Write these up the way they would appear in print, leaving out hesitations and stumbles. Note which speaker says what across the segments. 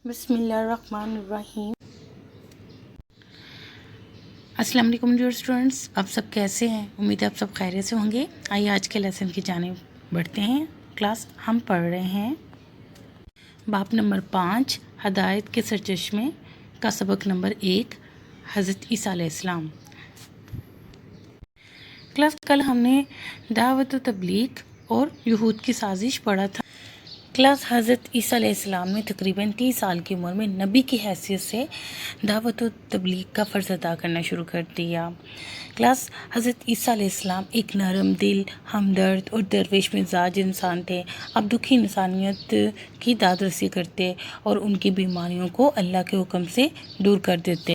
Speaker 1: بسم اللہ الرحمن الرحیم۔ السلام علیکم ڈیئر اسٹوڈنٹس، آپ سب کیسے ہیں؟ امید ہے آپ سب خیریت سے ہوں گے۔ آئیے آج کے لیسن کی جانب بڑھتے ہیں۔ کلاس ہم پڑھ رہے ہیں باب نمبر 5 ہدایت کے سرچشمے کا سبق نمبر 1 حضرت عیسیٰ علیہ السلام۔ کلاس کل ہم نے دعوت و تبلیغ اور یہود کی سازش پڑھا تھا۔ کلاس حضرت عیسیٰ علیہ السلام نے تقریباً 30 سال کی عمر میں نبی کی حیثیت سے دعوت و تبلیغ کا فرض ادا کرنا شروع کر دیا۔ کلاس حضرت عیسیٰ علیہ السلام ایک نرم دل، ہمدرد اور درویش مزاج انسان تھے۔ اب دکھی انسانیت کی داد رسی کرتے اور ان کی بیماریوں کو اللہ کے حکم سے دور کر دیتے۔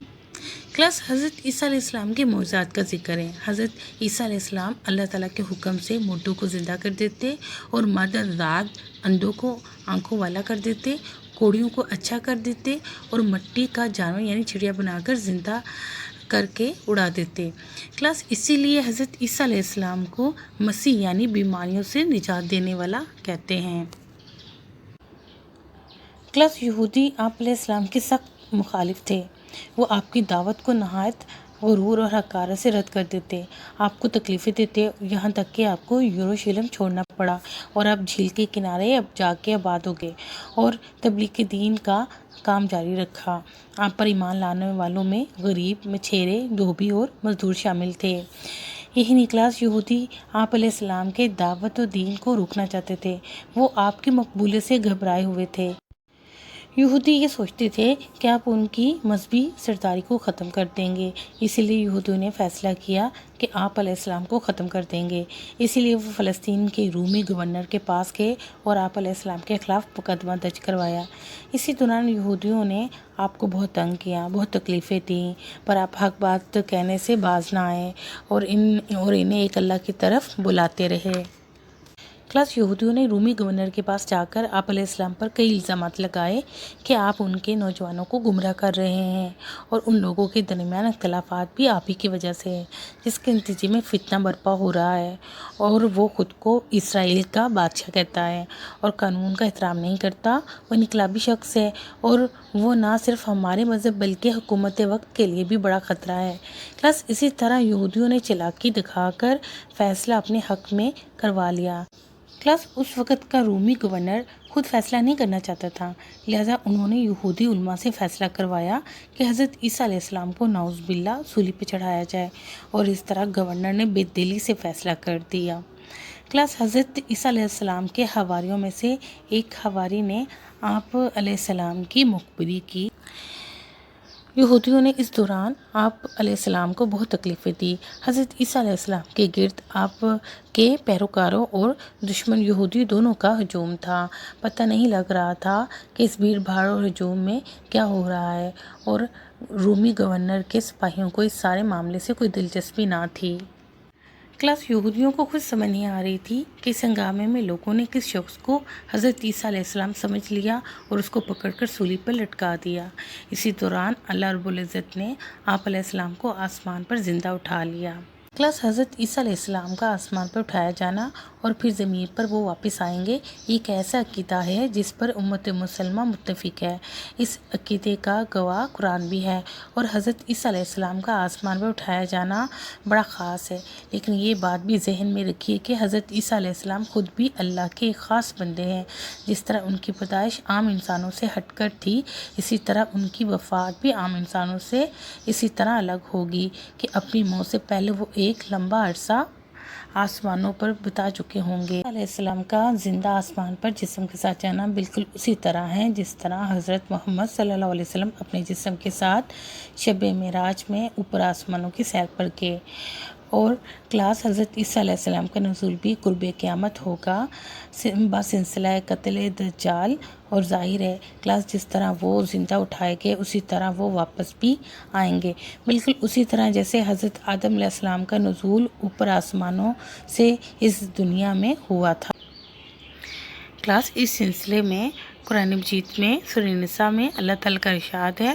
Speaker 1: کلاس حضرت عیسیٰ علیہ السلام کے معجزات کا ذکر ہے۔ حضرت عیسیٰ علیہ السلام اللہ تعالیٰ کے حکم سے مردوں کو زندہ کر دیتے اور مادر رات اندھوں کو آنکھوں والا کر دیتے، کوڑیوں کو اچھا کر دیتے اور مٹی کا جانور یعنی چڑیا بنا کر زندہ کر کے اڑا دیتے۔ کلاس اسی لیے حضرت عیسیٰ علیہ السلام کو مسیح یعنی بیماریوں سے نجات دینے والا کہتے ہیں۔ کلاس یہودی آپ علیہ السلام کے سخت مخالف تھے۔ وہ آپ کی دعوت کو نہایت غرور اور حقارت سے رد کر دیتے، آپ کو تکلیفیں دیتے، یہاں تک کہ آپ کو یروشلم چھوڑنا پڑا اور آپ جھیل کے کنارے اب جا کے آباد ہو گئے اور تبلیغ دین کا کام جاری رکھا۔ آپ پر ایمان لانے والوں میں غریب، مچھیرے، دھوبی اور مزدور شامل تھے۔ یہی نکلاس یہودی آپ علیہ السلام کے دعوت و دین کو روکنا چاہتے تھے۔ وہ آپ کی مقبولیت سے گھبرائے ہوئے تھے۔ یہودی یہ سوچتے تھے کہ آپ ان کی مذہبی سرداری کو ختم کر دیں گے، اسی لیے یہودیوں نے فیصلہ کیا کہ آپ علیہ السلام کو ختم کر دیں گے۔ اسی لیے وہ فلسطین کے رومی گورنر کے پاس گئے اور آپ علیہ السلام کے خلاف مقدمہ درج کروایا۔ اسی دوران یہودیوں نے آپ کو بہت تنگ کیا، بہت تکلیفیں دیں، پر آپ حق بات کہنے سے باز نہ آئے اور انہیں ایک اللہ کی طرف بلاتے رہے۔ کلاس یہودیوں نے رومی گورنر کے پاس جا کر آپ علیہ السلام پر کئی الزامات لگائے کہ آپ ان کے نوجوانوں کو گمراہ کر رہے ہیں اور ان لوگوں کے درمیان اختلافات بھی آپ ہی کی وجہ سے ہیں، جس کے نتیجے میں فتنہ برپا ہو رہا ہے اور وہ خود کو اسرائیل کا بادشاہ کہتا ہے اور قانون کا احترام نہیں کرتا۔ وہ انقلابی شخص ہے اور وہ نہ صرف ہمارے مذہب بلکہ حکومت وقت کے لیے بھی بڑا خطرہ ہے۔ کلاس اسی طرح یہودیوں نے چالاکی دکھا کر فیصلہ اپنے حق میں کروا لیا۔ کلاس اس وقت کا رومی گورنر خود فیصلہ نہیں کرنا چاہتا تھا، لہٰذا انہوں نے یہودی علماء سے فیصلہ کروایا کہ حضرت عیسیٰ علیہ السلام کو نعوذ باللہ سولی پہ چڑھایا جائے، اور اس طرح گورنر نے بے دلی سے فیصلہ کر دیا۔ کلاس حضرت عیسیٰ علیہ السلام کے حواریوں میں سے ایک حواری نے آپ علیہ السلام کی مخبری کی۔ یہودیوں نے اس دوران آپ علیہ السلام کو بہت تکلیفیں دی۔ حضرت عیسیٰ علیہ السلام کے گرد آپ کے پیروکاروں اور دشمن یہودی دونوں کا ہجوم تھا۔ پتہ نہیں لگ رہا تھا کہ اس بھیڑ بھاڑ اور ہجوم میں کیا ہو رہا ہے، اور رومی گورنر کے سپاہیوں کو اس سارے معاملے سے کوئی دلچسپی نہ تھی۔ کلاس یہودیوں کو خود سمجھ نہیں آ رہی تھی کہ اس ہنگامے میں لوگوں نے کس شخص کو حضرت عیسیٰ علیہ السلام سمجھ لیا اور اس کو پکڑ کر سولی پر لٹکا دیا۔ اسی دوران اللہ رب العزت نے آپ علیہ السلام کو آسمان پر زندہ اٹھا لیا۔ کلاس حضرت عیسیٰ علیہ السلام کا آسمان پر اٹھایا جانا اور پھر زمین پر وہ واپس آئیں گے، یہ ایک ایسا عقیدہ ہے جس پر امت مسلمہ متفق ہے۔ اس عقیدے کا گواہ قرآن بھی ہے، اور حضرت عیسیٰ علیہ السلام کا آسمان پر اٹھایا جانا بڑا خاص ہے، لیکن یہ بات بھی ذہن میں رکھیے کہ حضرت عیسیٰ علیہ السلام خود بھی اللہ کے ایک خاص بندے ہیں۔ جس طرح ان کی پیدائش عام انسانوں سے ہٹ کر تھی، اسی طرح ان کی وفات بھی عام انسانوں سے اسی طرح الگ ہوگی کہ اپنی موت سے پہلے وہ ایک لمبا عرصہ آسمانوں پر بتا چکے ہوں گے۔ علیہ السلام کا زندہ آسمان پر جسم کے ساتھ جانا بالکل اسی طرح ہے جس طرح حضرت محمد صلی اللہ علیہ وسلم اپنے جسم کے ساتھ شب معراج میں اوپر آسمانوں کی سیر پر گئے۔ اور کلاس حضرت عیسیٰ علیہ السلام کا نزول بھی قرب قیامت ہوگا بسلسلہ قتل دجال، اور ظاہر ہے کلاس جس طرح وہ زندہ اٹھائے گئے اسی طرح وہ واپس بھی آئیں گے، بالکل اسی طرح جیسے حضرت آدم علیہ السلام کا نزول اوپر آسمانوں سے اس دنیا میں ہوا تھا۔ کلاس اس سلسلے میں قرآن مجید میں سورہ نساء میں اللہ تعالیٰ کا ارشاد ہے،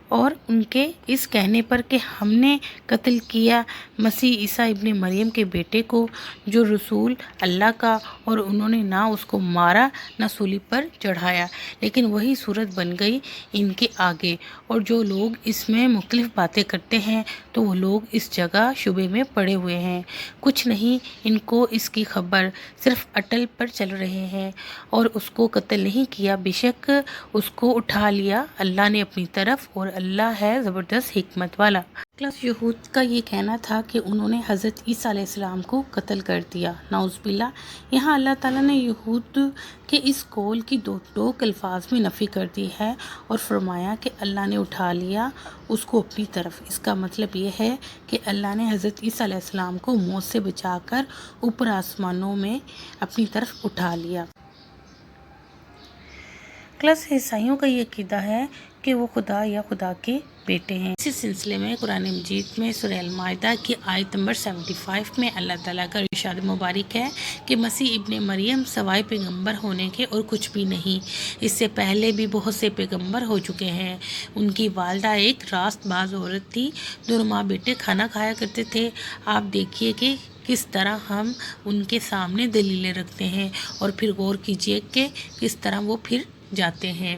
Speaker 1: اور ان کے اس کہنے پر کہ ہم نے قتل کیا مسیح عیسیٰ ابن مریم کے بیٹے کو، جو رسول اللہ کا، اور انہوں نے نہ اس کو مارا نہ صلیب پر چڑھایا، لیکن وہی صورت بن گئی ان کے آگے۔ اور جو لوگ اس میں مختلف باتیں کرتے ہیں تو وہ لوگ اس جگہ شبے میں پڑے ہوئے ہیں، کچھ نہیں ان کو اس کی خبر، صرف اٹل پر چل رہے ہیں اور اس کو قتل نہیں کیا، بے شک اس کو اٹھا لیا اللہ نے اپنی طرف، اور اللہ ہے زبردست حکمت والا۔ کلاس یہود کا یہ کہنا تھا کہ انہوں نے حضرت عیسیٰ علیہ السلام کو قتل کر دیا، نعوذ باللہ۔ یہاں اللہ تعالیٰ نے یہود کے اس قول کی دو الفاظ میں نفی کر دی ہے اور فرمایا کہ اللہ نے اٹھا لیا اس کو اپنی طرف۔ اس کا مطلب یہ ہے کہ اللہ نے حضرت عیسیٰ علیہ السلام کو موت سے بچا کر اوپر آسمانوں میں اپنی طرف اٹھا لیا۔ کلاس عیسائیوں کا یہ عقیدہ ہے کہ وہ خدا یا خدا کے بیٹے ہیں۔ اسی سلسلے میں قرآن مجید میں سورہ المائدہ کی آیت نمبر 75 میں اللہ تعالیٰ کا ارشاد مبارک ہے کہ مسیح ابن مریم سوائے پیغمبر ہونے کے اور کچھ بھی نہیں، اس سے پہلے بھی بہت سے پیغمبر ہو چکے ہیں۔ ان کی والدہ ایک راست باز عورت تھی، دونوں ماں بیٹے کھانا کھایا کرتے تھے۔ آپ دیکھیے کہ کس طرح ہم ان کے سامنے دلیلیں رکھتے ہیں اور پھر غور کیجیے کہ کس طرح وہ پھر جاتے ہیں۔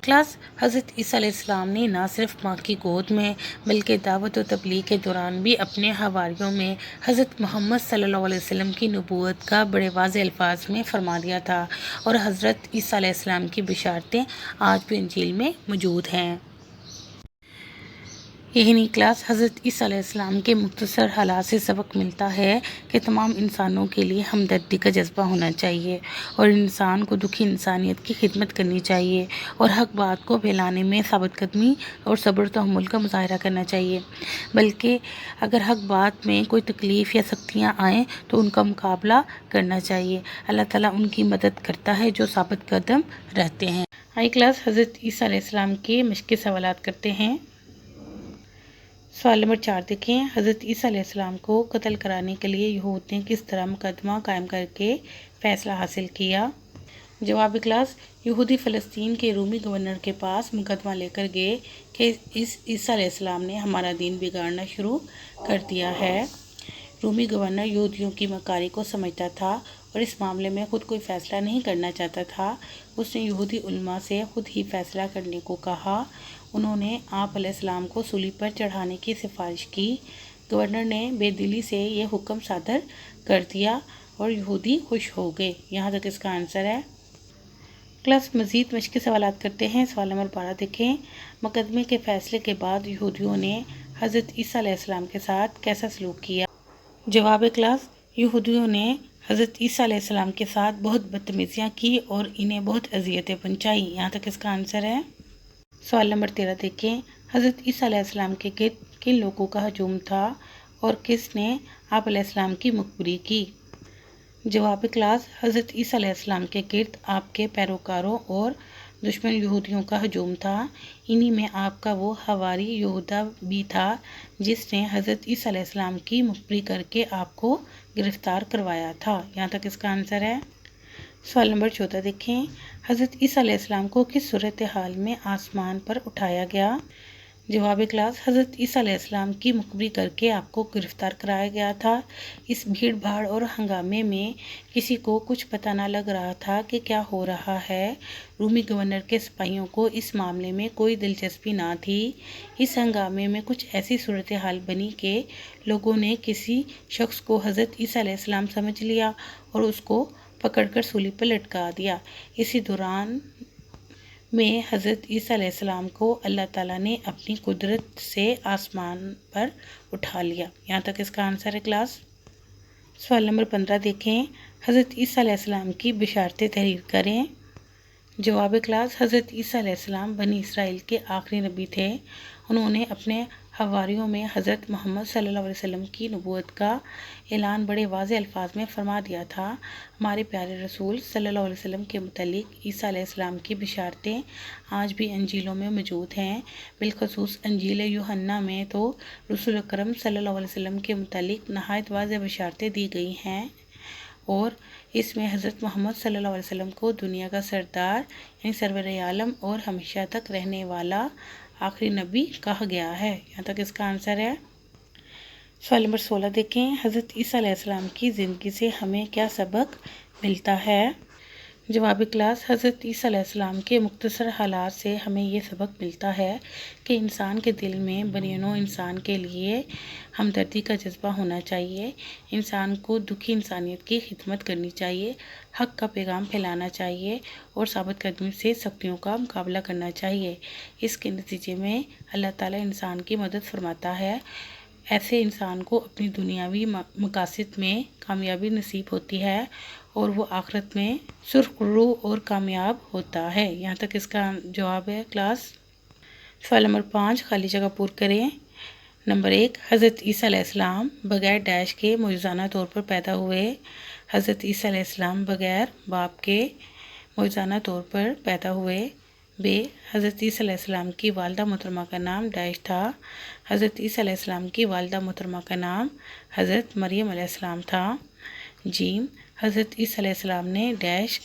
Speaker 1: کلاس حضرت عیسیٰ علیہ السلام نے نہ صرف ماں کی گود میں بلکہ دعوت و تبلیغ کے دوران بھی اپنے حواریوں میں حضرت محمد صلی اللہ علیہ وسلم کی نبوت کا بڑے واضح الفاظ میں فرما دیا تھا، اور حضرت عیسیٰ علیہ السلام کی بشارتیں آج بھی انجیل میں موجود ہیں۔ یہی کلاس حضرت عیسیٰ علیہ السلام کے مختصر حالات سے سبق ملتا ہے کہ تمام انسانوں کے لیے ہمدردی کا جذبہ ہونا چاہیے اور انسان کو دکھی انسانیت کی خدمت کرنی چاہیے اور حق بات کو پھیلانے میں ثابت قدمی اور صبر و تحمل کا مظاہرہ کرنا چاہیے، بلکہ اگر حق بات میں کوئی تکلیف یا سختیاں آئیں تو ان کا مقابلہ کرنا چاہیے۔ اللہ تعالیٰ ان کی مدد کرتا ہے جو ثابت قدم رہتے ہیں۔ آئی کلاس حضرت عیسیٰ علیہ السلام کے مشقی سوالات کرتے ہیں۔ سوال نمبر 4 دیکھیں، حضرت عیسیٰ علیہ السلام کو قتل کرانے کے لیے یہود نے کس طرح مقدمہ قائم کر کے فیصلہ حاصل کیا؟ جواب کلاس، یہودی فلسطین کے رومی گورنر کے پاس مقدمہ لے کر گئے کہ اس عیسیٰ علیہ السلام نے ہمارا دین بگاڑنا شروع کر دیا ہے۔ رومی گورنر یہودیوں کی مکاری کو سمجھتا تھا اور اس معاملے میں خود کوئی فیصلہ نہیں کرنا چاہتا تھا۔ اس نے یہودی علماء سے خود ہی فیصلہ کرنے کو کہا۔ انہوں نے آپ علیہ السلام کو صلیب پر چڑھانے کی سفارش کی۔ گورنر نے بے دلی سے یہ حکم صادر کر دیا اور یہودی خوش ہو گئے۔ یہاں تک اس کا آنسر ہے۔ کلاس مزید مشقی سوالات کرتے ہیں۔ سوال نمبر 12 دیکھیں، مقدمے کے فیصلے کے بعد یہودیوں نے حضرت عیسیٰ علیہ السلام کے ساتھ کیسا سلوک کیا؟ جواب کلاس، یہودیوں نے حضرت عیسیٰ علیہ السلام کے ساتھ بہت بدتمیزیاں کی اور انہیں بہت اذیتیں پہنچائیں۔ یہاں تک اس کا آنسر ہے۔ سوال نمبر 13 دیکھیں، حضرت عیسیٰ علیہ السلام کے گرد کن لوگوں کا ہجوم تھا اور کس نے آپ علیہ السلام کی مخبری کی؟ جواب کلاس، حضرت عیسیٰ علیہ السلام کے گرد آپ کے پیروکاروں اور دشمن یہودیوں کا ہجوم تھا۔ انہی میں آپ کا وہ حواری یہودا بھی تھا جس نے حضرت عیسیٰ علیہ السلام کی مخبری کر کے آپ کو گرفتار کروایا تھا۔ یہاں تک اس کا آنسر ہے۔ سوال نمبر 14 دیکھیں، حضرت عیسیٰ علیہ السلام کو کس صورتحال میں آسمان پر اٹھایا گیا؟ جواب کلاس، حضرت عیسیٰ علیہ السلام کی مخبری کر کے آپ کو گرفتار کرایا گیا تھا۔ اس بھیڑ بھاڑ اور ہنگامے میں کسی کو کچھ پتہ نہ لگ رہا تھا کہ کیا ہو رہا ہے۔ رومی گورنر کے سپاہیوں کو اس معاملے میں کوئی دلچسپی نہ تھی۔ اس ہنگامے میں کچھ ایسی صورتحال بنی کہ لوگوں نے کسی شخص کو حضرت عیسیٰ علیہ السلام سمجھ لیا اور اس کو پکڑ کر صلیب پر لٹکا دیا۔ اسی دوران میں حضرت عیسیٰ علیہ السلام کو اللہ تعالیٰ نے اپنی قدرت سے آسمان پر اٹھا لیا۔ یہاں تک اس کا آنسر ہے کلاس۔ سوال نمبر 15 دیکھیں، حضرت عیسیٰ علیہ السلام کی بشارتیں تحریر کریں۔ جواب کلاس، حضرت عیسیٰ علیہ السلام بنی اسرائیل کے آخری نبی تھے۔ انہوں نے اپنے حواریوں میں حضرت محمد صلی اللہ علیہ وسلم کی نبوت کا اعلان بڑے واضح الفاظ میں فرما دیا تھا۔ ہمارے پیارے رسول صلی اللہ علیہ وسلم کے متعلق عیسیٰ علیہ السلام کی بشارتیں آج بھی انجیلوں میں موجود ہیں۔ بالخصوص انجیل یوحنا میں تو رسول اکرم صلی اللہ علیہ وسلم کے متعلق نہایت واضح بشارتیں دی گئی ہیں اور اس میں حضرت محمد صلی اللہ علیہ وسلم کو دنیا کا سردار یعنی سرور عالم اور ہمیشہ تک رہنے والا آخری نبی کہا گیا ہے۔ یہاں تک اس کا آنسر ہے۔ سوال نمبر 16 دیکھیں، حضرت عیسیٰ علیہ السلام کی زندگی سے ہمیں کیا سبق ملتا ہے؟ جواب کلاس، حضرت عیسیٰ علیہ السلام کے مختصر حالات سے ہمیں یہ سبق ملتا ہے کہ انسان کے دل میں بنی نوع انسان کے لیے ہمدردی کا جذبہ ہونا چاہیے، انسان کو دکھی انسانیت کی خدمت کرنی چاہیے، حق کا پیغام پھیلانا چاہیے اور ثابت قدمی سے سختیوں کا مقابلہ کرنا چاہیے۔ اس کے نتیجے میں اللہ تعالیٰ انسان کی مدد فرماتا ہے، ایسے انسان کو اپنی دنیاوی مقاصد میں کامیابی نصیب ہوتی ہے اور وہ آخرت میں سرخرو اور کامیاب ہوتا ہے۔ یہاں تک اس کا جواب ہے کلاس۔ سوال نمبر 5 خالی جگہ پور کریں۔ نمبر 1، حضرت عیسیٰ علیہ السلام بغیر ڈیش کے معجزانہ طور پر پیدا ہوئے۔ حضرت عیسیٰ علیہ السلام بغیر باپ کے معجزانہ طور پر پیدا ہوئے۔ ب، حضرت عیسیٰ علیہ السلام کی والدہ محترمہ کا نام ڈیش تھا۔ حضرت عیسیٰ علیہ السلام کی والدہ محترمہ کا نام حضرت مریم علیہ السلام تھا۔ ج، حضرت عیسیٰ علیہ السلام نے ڈیش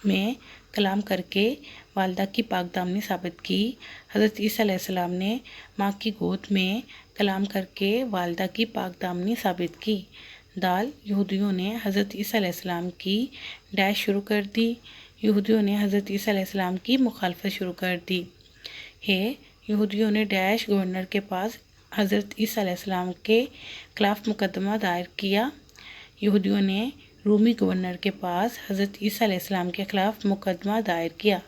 Speaker 1: میں کلام کر کے والدہ کی پاک دامنی ثابت کی۔ حضرت عیسیٰ علیہ السلام نے ماں کی گود میں کلام کر کے والدہ کی پاک دامنی ثابت کی۔ د، یہودیوں نے حضرت عیسیٰ علیہ السلام کی ڈیش شروع کر دی۔ یہودیوں نے حضرت عیسیٰ علیہ السلام کی مخالفت شروع کر دی۔ ہ، یہودیوں نے ڈیش گورنر کے پاس حضرت عیسیٰ علیہ السلام کے خلاف مقدمہ دائر کیا۔ یہودیوں نے رومی گورنر کے پاس حضرت عیسیٰ علیہ السلام کے خلاف مقدمہ دائر کیا۔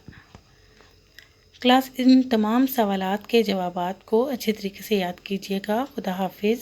Speaker 1: کلاس، ان تمام سوالات کے جوابات کو اچھے طریقے سے یاد کیجیے گا۔ خدا حافظ۔